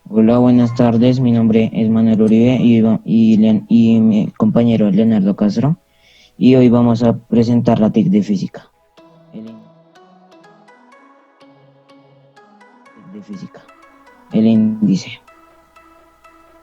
Hola, buenas tardes. Mi nombre es Manuel Uribe y mi compañero Leonardo Castro. Y hoy vamos a presentar la TIC de física. El in- TIC de física. El índice.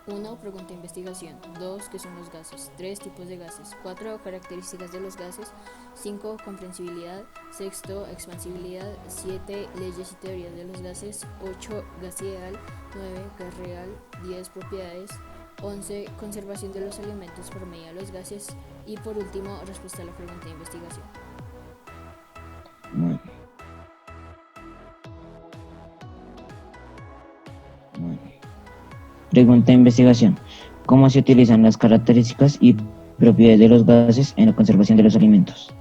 Uno, pregunta de investigación. 2, ¿qué son los gases? 3, tipos de gases. 4, características de los gases. 5, comprensibilidad. 6, expansibilidad. 7, leyes y teorías de los gases. 8, gas ideal. 9, gas real. 10, propiedades. 11, conservación de los alimentos por medio de los gases. Y por último, respuesta a la pregunta de investigación. Bueno, bueno. Pregunta de investigación. ¿Cómo se utilizan las características y propiedades de los gases en la conservación de los alimentos?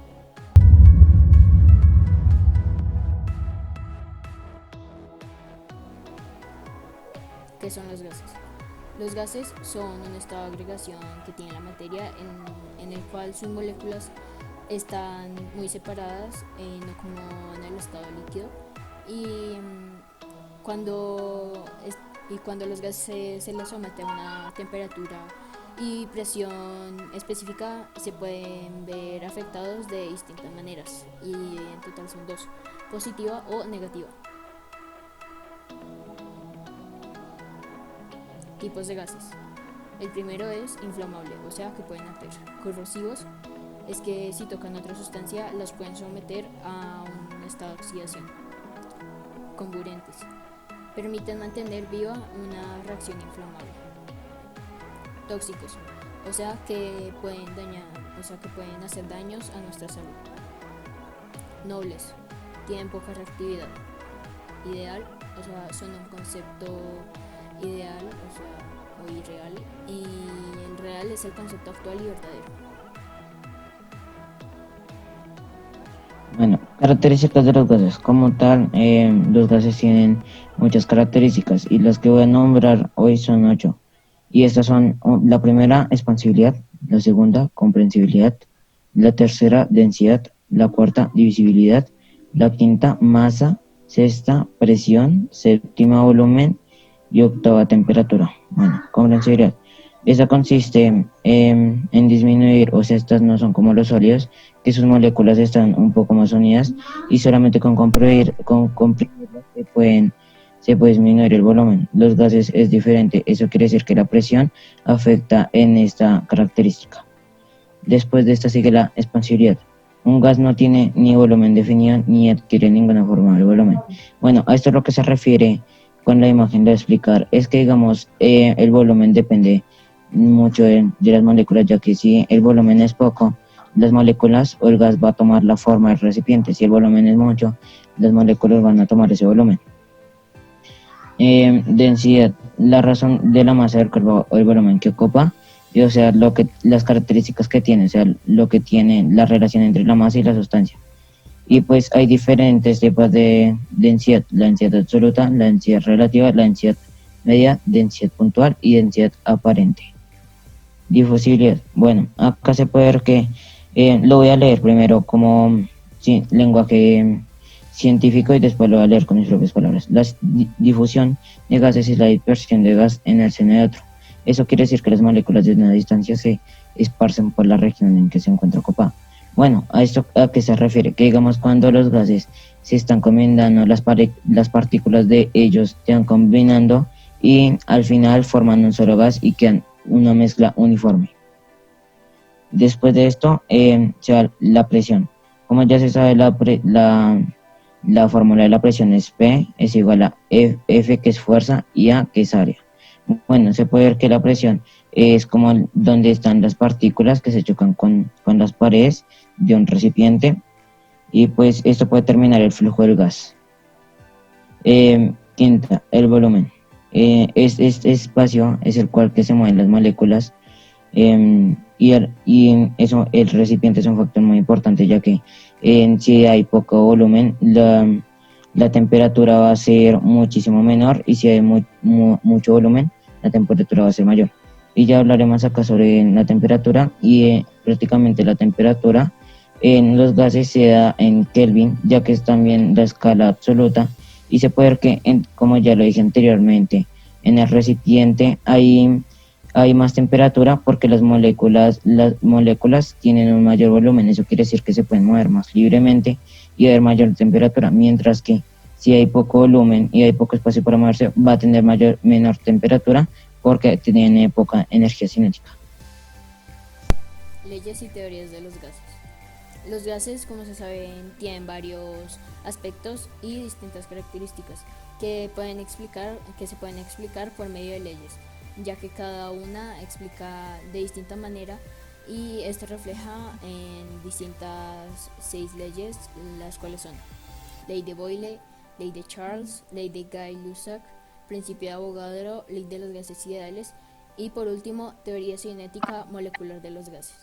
¿Qué son los gases? Los gases son un estado de agregación que tiene la materia en el cual sus moléculas están muy separadas, no como en el estado líquido. Y cuando, y cuando los gases se les somete a una temperatura y presión específica, se pueden ver afectados de distintas maneras. Y en total son dos: positiva o negativa. Tipos de gases. El primero es inflamable, o sea que pueden arder. Corrosivos es que si tocan otra sustancia las pueden someter a un estado de oxidación. Comburentes permiten mantener viva una reacción inflamable. Tóxicos, o sea que pueden hacer daños a nuestra salud. Nobles, tienen poca reactividad. Ideal, o sea, son un concepto ideal, o irreal, y el real es el concepto actual y verdadero. Bueno, características de los gases. Como tal, los gases tienen muchas características y las que voy a nombrar hoy son 8. Y estas son la primera, expansibilidad; la segunda, comprensibilidad; la tercera, densidad; la cuarta, divisibilidad; la quinta, masa; sexta, presión; séptima, volumen; y octava, temperatura. Bueno, comprensibilidad. Esta consiste en disminuir, o sea, estas no son como los sólidos, que sus moléculas están un poco más unidas y solamente con comprimirlas se puede disminuir el volumen. Los gases es diferente, eso quiere decir que la presión afecta en esta característica. Después de esta sigue la expansibilidad. Un gas no tiene ni volumen definido ni adquiere ninguna forma de volumen. Bueno, a esto es lo que se refiere con la imagen de explicar, es que digamos el volumen depende mucho de las moléculas, ya que si el volumen es poco, las moléculas o el gas va a tomar la forma del recipiente; si el volumen es mucho, las moléculas van a tomar ese volumen. Densidad, la razón de la masa del cuerpo o el volumen que ocupa, y, o sea, las características que tiene, o sea, lo que tiene la relación entre la masa y la sustancia. Y pues hay diferentes tipos de densidad: la densidad absoluta, la densidad relativa, la densidad media, densidad puntual y densidad aparente. Difusibilidad. Bueno, acá se puede ver que lo voy a leer primero como lenguaje científico y después lo voy a leer con mis propias palabras. La difusión de gases es la dispersión de gas en el seno de otro. Eso quiere decir que las moléculas de una distancia se esparcen por la región en que se encuentra ocupada. Bueno, ¿a esto a qué se refiere? Que digamos cuando los gases se están combinando, las partículas de ellos se van combinando y al final forman un solo gas y quedan una mezcla uniforme. Después de esto se va la presión. Como ya se sabe, la fórmula de la presión es P es igual a F, que es fuerza, y A, que es área. Bueno, se puede ver que la presión es como donde están las partículas que se chocan con las paredes de un recipiente, y pues esto puede determinar el flujo del gas. Quinta, el volumen. Este espacio es el cual que se mueven las moléculas, y eso, el recipiente es un factor muy importante, ya que si hay poco volumen, la temperatura va a ser muchísimo menor, y si hay mucho volumen, la temperatura va a ser mayor. Y ya hablaremos acá sobre la temperatura, y prácticamente la temperatura en los gases se da en Kelvin, ya que es también la escala absoluta, y se puede ver que, como ya lo dije anteriormente, en el recipiente hay más temperatura porque las moléculas tienen un mayor volumen. Eso quiere decir que se pueden mover más libremente y haber mayor temperatura, mientras que si hay poco volumen y hay poco espacio para moverse, va a tener menor temperatura porque tiene poca energía cinética. Leyes y teorías de los gases. Los gases, como se sabe, tienen varios aspectos y distintas características que se pueden explicar por medio de leyes, ya que cada una explica de distinta manera, y esto refleja en distintas 6 leyes, las cuales son ley de Boyle, ley de Charles, ley de Gay-Lussac, principio de Avogadro, ley de los gases ideales y por último teoría cinética molecular de los gases.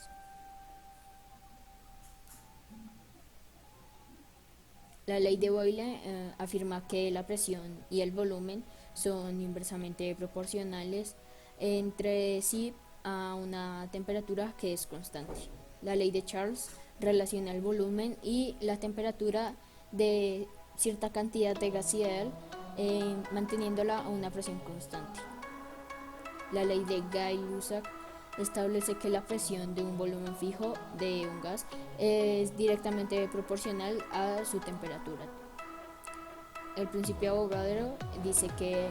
La ley de Boyle afirma que la presión y el volumen son inversamente proporcionales entre sí a una temperatura que es constante. La ley de Charles relaciona el volumen y la temperatura de cierta cantidad de gas ideal manteniéndola a una presión constante. La ley de Gay-Lussac establece que la presión de un volumen fijo de un gas es directamente proporcional a su temperatura. El principio de Avogadro dice que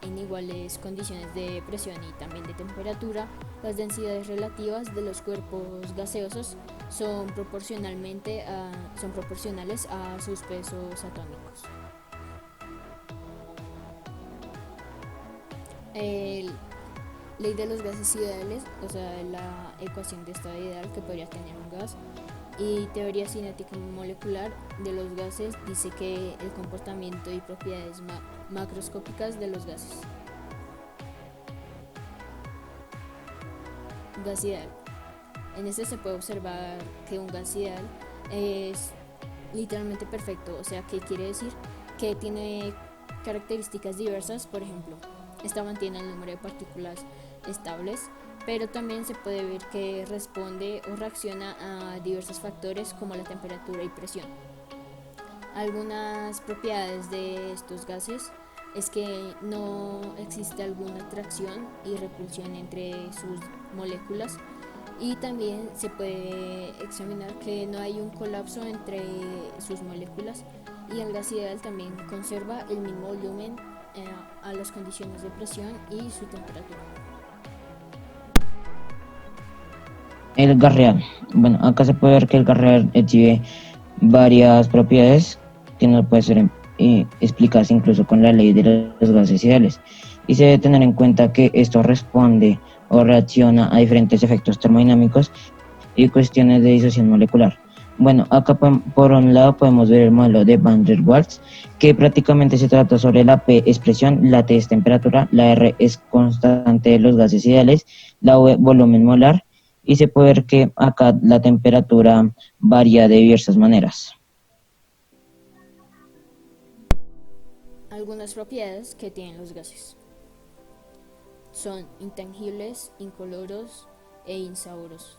en iguales condiciones de presión y también de temperatura, las densidades relativas de los cuerpos gaseosos son proporcionales a sus pesos atómicos. Ley de los gases ideales, o sea, la ecuación de estado ideal que podría tener un gas, y teoría cinética molecular de los gases dice que el comportamiento y propiedades macroscópicas de los gases. Gas ideal. En este se puede observar que un gas ideal es literalmente perfecto, o sea, que quiere decir que tiene características diversas. Por ejemplo, esta mantiene el número de partículas estables, pero también se puede ver que responde o reacciona a diversos factores como la temperatura y presión. Algunas propiedades de estos gases es que no existe alguna atracción y repulsión entre sus moléculas, y también se puede examinar que no hay un colapso entre sus moléculas, y el gas ideal también conserva el mismo volumen a las condiciones de presión y su temperatura. El gas real. Bueno, acá se puede ver que el gas real exhibe varias propiedades que no pueden ser explicadas incluso con la ley de los gases ideales. Y se debe tener en cuenta que esto responde o reacciona a diferentes efectos termodinámicos y cuestiones de disociación molecular. Bueno, acá por un lado podemos ver el modelo de Van der Waals, que prácticamente se trata sobre la P es presión, la T es temperatura, la R es constante de los gases ideales, la V volumen molar, y se puede ver que acá la temperatura varía de diversas maneras. Algunas propiedades que tienen los gases son intangibles, incoloros e insaboros.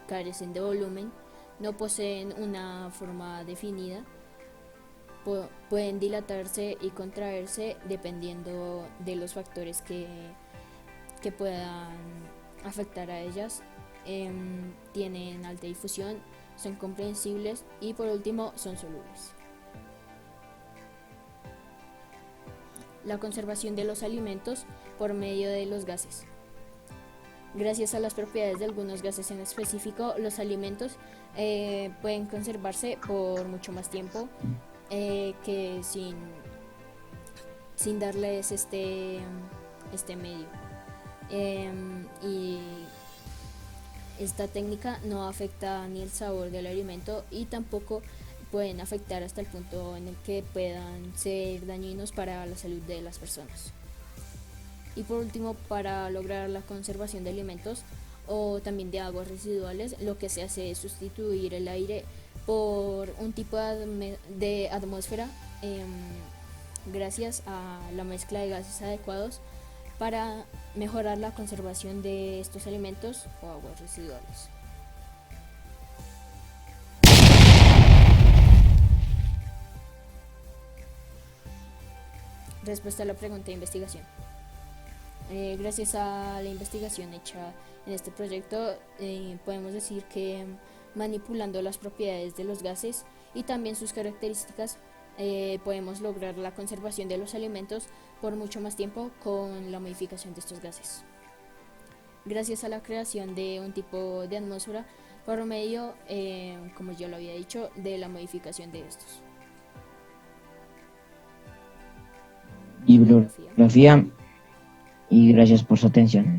Carecen de volumen, no poseen una forma definida, pueden dilatarse y contraerse dependiendo de los factores que puedan afectar a ellas, tienen alta difusión, son comprensibles y por último son solubles. La conservación de los alimentos por medio de los gases. Gracias a las propiedades de algunos gases en específico, los alimentos pueden conservarse por mucho más tiempo que sin darles este medio. Y esta técnica no afecta ni el sabor del alimento y tampoco pueden afectar hasta el punto en el que puedan ser dañinos para la salud de las personas. Y por último, para lograr la conservación de alimentos o también de aguas residuales, lo que se hace es sustituir el aire por un tipo de atmósfera gracias a la mezcla de gases adecuados para mejorar la conservación de estos alimentos o aguas residuales. Respuesta a la pregunta de investigación. Gracias a la investigación hecha en este proyecto, podemos decir que manipulando las propiedades de los gases y también sus características, podemos lograr la conservación de los alimentos por mucho más tiempo con la modificación de estos gases. Gracias a la creación de un tipo de atmósfera por medio, como yo lo había dicho, de la modificación de estos. Bibliografía, y gracias por su atención.